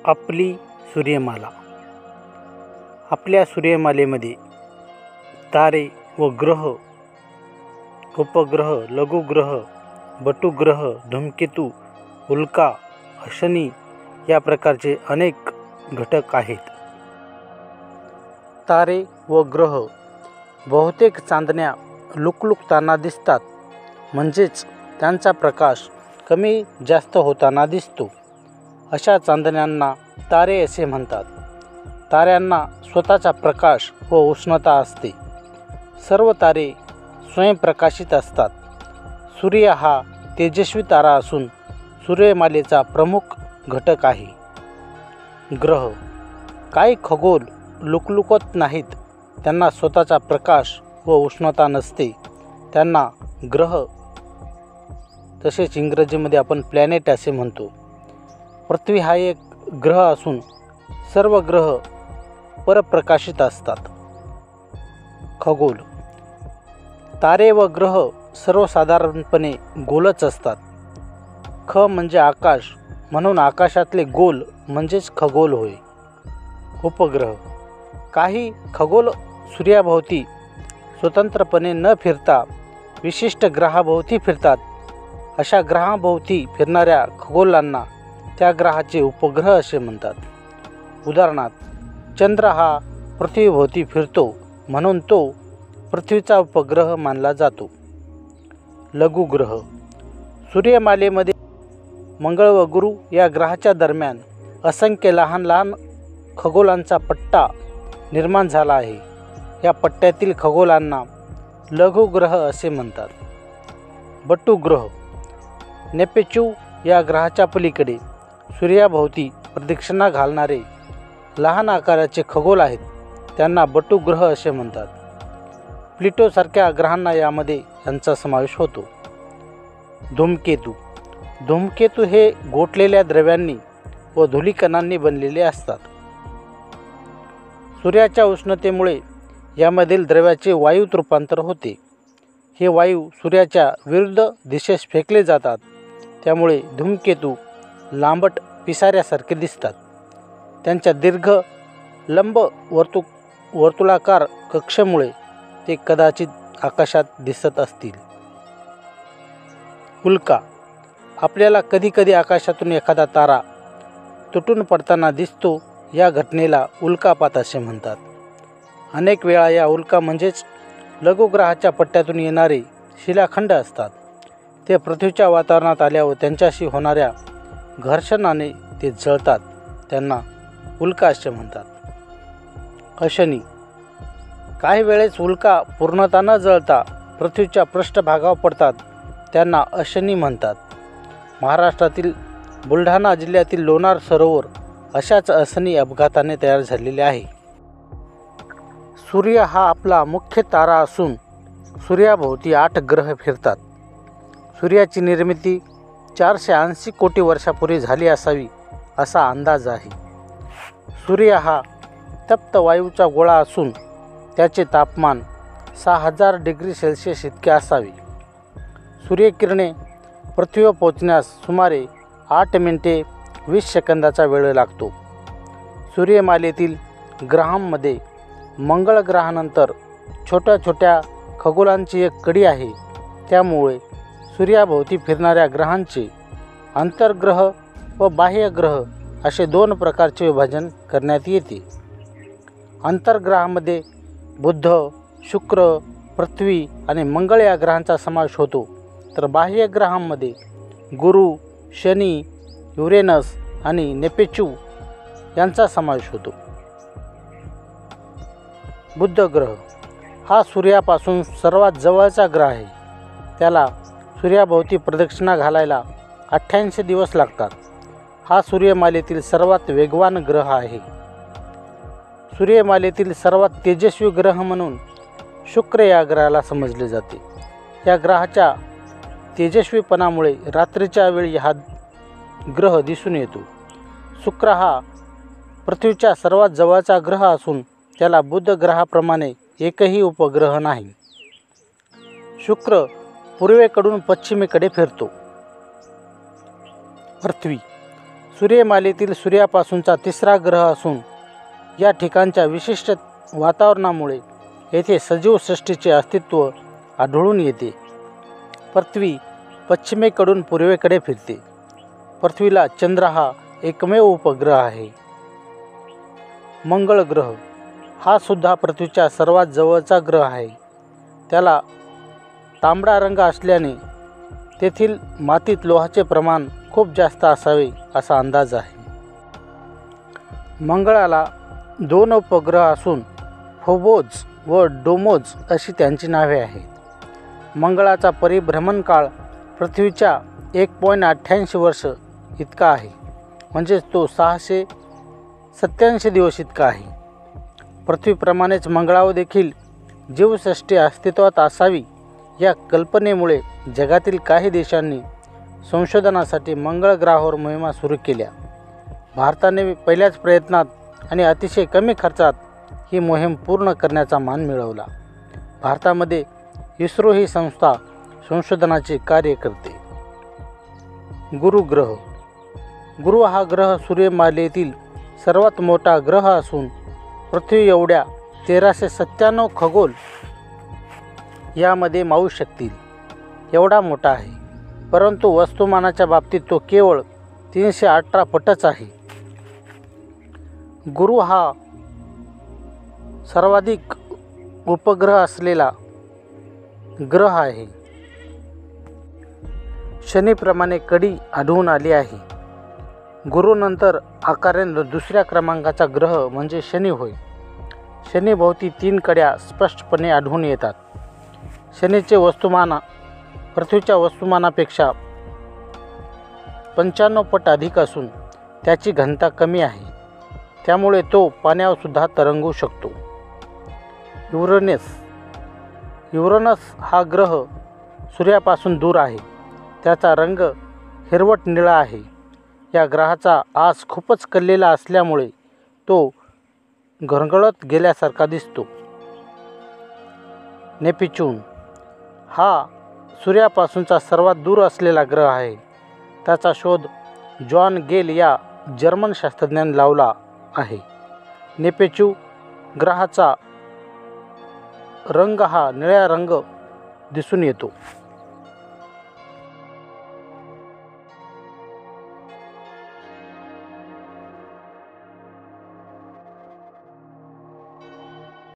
आपली सूर्यमाला. आपल्या सूर्यमालेमध्ये तारे व ग्रह, उपग्रह, लघुग्रह, बटुग्रह, धूमकेतू, उल्का, शनी या प्रकारचे अनेक घटक आहेत. तारे व ग्रह बहुतेक चांदण्या लुकलुकताना दिसतात, म्हणजेच त्यांचा प्रकाश कमी जास्त होताना दिसतो. अशा चांदण्यांना तारे असे म्हणतात. ताऱ्यांना स्वतःचा प्रकाश व उष्णता असते. सर्व तारे स्वयंप्रकाशित असतात. सूर्य हा तेजस्वी तारा असून सूर्यमालेचा प्रमुख घटक आहे. ग्रह. काही खगोल लुकलुकत नाहीत, त्यांना स्वतःचा प्रकाश व उष्णता नसते, त्यांना ग्रह, तसेच इंग्रजीमध्ये आपण प्लॅनेट असे म्हणतो. पृथ्वी हा एक ग्रह असून सर्व ग्रह परप्रकाशित असतात. खगोल. तारे व ग्रह सर्वसाधारणपणे गोलच असतात. ख म्हणजे आकाश, म्हणून आकाशातले गोल म्हणजेच खगोल होय. उपग्रह. काही खगोल सूर्याभोवती स्वतंत्रपणे न फिरता विशिष्ट ग्रहाभोवती फिरतात. अशा ग्रहाभोवती फिरणाऱ्या खगोलांना त्या ग्रहाचे उपग्रह असे म्हणतात. उदाहरणार्थ, चंद्र हा पृथ्वीभोवती फिरतो, म्हणून तो पृथ्वीचा उपग्रह मानला जातो. लघुग्रह. सूर्यमालेमध्ये मंगळ व गुरु या ग्रहाच्या दरम्यान असंख्य लहान लहान खगोलांचा पट्टा निर्माण झाला आहे. या पट्ट्यातील खगोलांना लघुग्रह असे म्हणतात. बटुग्रह. नेपच्यून या ग्रहाच्या पलीकडे सूर्याभोवती प्रदक्षिणा घालणारे लहान आकाराचे खगोल आहेत, त्यांना बटुग्रह असे म्हणतात. प्लुटोसारख्या ग्रहांना यामध्ये यांचा समावेश होतो. धूमकेतू. धूमकेतू हे गोठलेल्या द्रव्यांनी व धूलिकणांनी बनलेले असतात. सूर्याच्या उष्णतेमुळे यामधील द्रव्याचे वायूत रूपांतर होते. हे वायू सूर्याच्या विरुद्ध दिशेस फेकले जातात, त्यामुळे धूमकेतू लांबट पिसाऱ्यासारखे दिसतात. त्यांच्या दीर्घ लंब वर्तुळाकार कक्षेमुळे ते कदाचित आकाशात दिसत असतील. उल्का. आपल्याला कधीकधी आकाशातून एखादा तारा तुटून पडताना दिसतो, या घटनेला उल्कापात असे म्हणतात. अनेक वेळा या उल्का म्हणजेच लघुग्रहाच्या पट्ट्यातून येणारे शिलाखंड असतात. ते पृथ्वीच्या वातावरणात आल्यावर त्यांच्याशी होणाऱ्या घर्षणाने ते जळतात, त्यांना उल्का असे म्हणतात. अशनी. काही वेळेस उल्का पूर्णतः न जळता पृथ्वीच्या पृष्ठभागावर पडतात, त्यांना अशनी म्हणतात. महाराष्ट्रातील बुलढाणा जिल्ह्यातील लोणार सरोवर अशाच अशनी अपघाताने तयार झालेले आहे. सूर्य हा आपला मुख्य तारा असून सूर्याभोवती 8 ग्रह फिरतात. सूर्याची निर्मिती 480 कोटी वर्षापूर्वी झाली असावी असा अंदाज आहे. सूर्य हा तप्त वायूचा गोळा असून त्याचे तापमान 6000 डिग्री सेल्सिअस इतके असावे. सूर्यकिरणे पृथ्वीवर पोहोचण्यास सुमारे 8 मिनिटे 20 सेकंदाचा वेळ लागतो. सूर्यमालेतील ग्रहांमध्ये मंगळ ग्रहानंतर छोट्या छोट्या खगोलांची एक कडी आहे. त्यामुळे सूर्याभोवती फिरणाऱ्या ग्रहांचे अंतर्ग्रह व बाह्यग्रह असे 2 प्रकारचे विभाजन करण्यात येते. अंतर्ग्रहामध्ये बुध, शुक्र, पृथ्वी आणि मंगळ या ग्रहांचा समावेश होतो, तर बाह्यग्रहांमध्ये गुरु, शनी, युरेनस आणि नेपच्यून यांचा समावेश होतो. बुध ग्रह हा सूर्यापासून सर्वात जवळचा ग्रह आहे. त्याला सूर्याभोवती प्रदक्षिणा घालायला 88 दिवस लागतात. हा सूर्यमालेतील सर्वात वेगवान ग्रह आहे. सूर्यमालेतील सर्वात तेजस्वी ग्रह म्हणून शुक्र या ग्रहाला समजले जाते. या ग्रहाच्या तेजस्वीपणामुळे रात्रीच्या वेळी हा ग्रह दिसून येतो. शुक्र हा पृथ्वीच्या सर्वात जवळचा ग्रह असून त्याला बुध ग्रहाप्रमाणे एकही उपग्रह नाही. शुक्र पूर्वेकडून पश्चिमेकडे फिरतो. पृथ्वी. सूर्यमालेतील सूर्यापासूनचा तिसरा ग्रह असून या ठिकाणच्या विशिष्ट वातावरणामुळे येथे सजीव सृष्टीचे अस्तित्व आढळून येते. पृथ्वी पश्चिमेकडून पूर्वेकडे फिरते. पृथ्वीला चंद्र हा एकमेव उपग्रह आहे. मंगळ ग्रह हा सुद्धा पृथ्वीच्या सर्वात जवळचा ग्रह आहे. त्याला तांबडा रंग असल्याने तेथील मातीत लोहाचे प्रमाण खूप जास्त असावे असा अंदाज आहे. मंगळाला 2 उपग्रह असून फोबोस व डोमोस अशी त्यांची नावे आहेत. मंगळाचा परिभ्रमण काळ पृथ्वीच्या 1.88 वर्ष इतका आहे, म्हणजेच तो 687 दिवस इतका आहे. पृथ्वीप्रमाणेच मंगळावर देखील जीवसृष्टी अस्तित्वात असावी या कल्पनेमुळे जगातील काही देशांनी संशोधनासाठी मंगळ ग्रहावर मोहिमा सुरू केल्या. भारताने पहिल्याच प्रयत्नात आणि अतिशय कमी खर्चात ही मोहीम पूर्ण करण्याचा मान मिळवला. भारतामध्ये इस्रो ही संस्था संशोधनाचे कार्य करते. गुरु ग्रह. गुरु हा ग्रह सूर्यमालेतील सर्वात मोठा ग्रह असून पृथ्वी एवढ्या 1397 खगोल यामध्ये मावू शकतील एवढा मोठा आहे. परंतु वस्तुमानाच्या बाबतीत तो केवळ 318 पटच आहे. गुरु हा सर्वाधिक उपग्रह असलेला ग्रह आहे. शनीप्रमाणे कडी आढळून आली आहे. गुरुनंतर आकाराने दुसऱ्या क्रमांकाचा ग्रह म्हणजे शनी होय. शनीभोवती 3 कड्या स्पष्टपणे आढळून येतात. शनीचे वस्तुमान पृथ्वीच्या वस्तुमानापेक्षा 95 पट अधिक असून त्याची घनता कमी आहे. त्यामुळे तो पाण्यावर सुद्धा तरंगू शकतो. युरेनस हा ग्रह सूर्यापासून दूर आहे. त्याचा रंग हिरवट निळा आहे. या ग्रहाचा आस खूपच कललेला असल्यामुळे तो घरगळत गेल्यासारखा दिसतो. नेपच्यून हा सूर्यापासूनचा सर्वात दूर असलेला ग्रह आहे. त्याचा शोध जॉन गेल या जर्मन शास्त्रज्ञाने लावला आहे. नेपच्यून ग्रहाचा रंग हा निळा रंग दिसून येतो.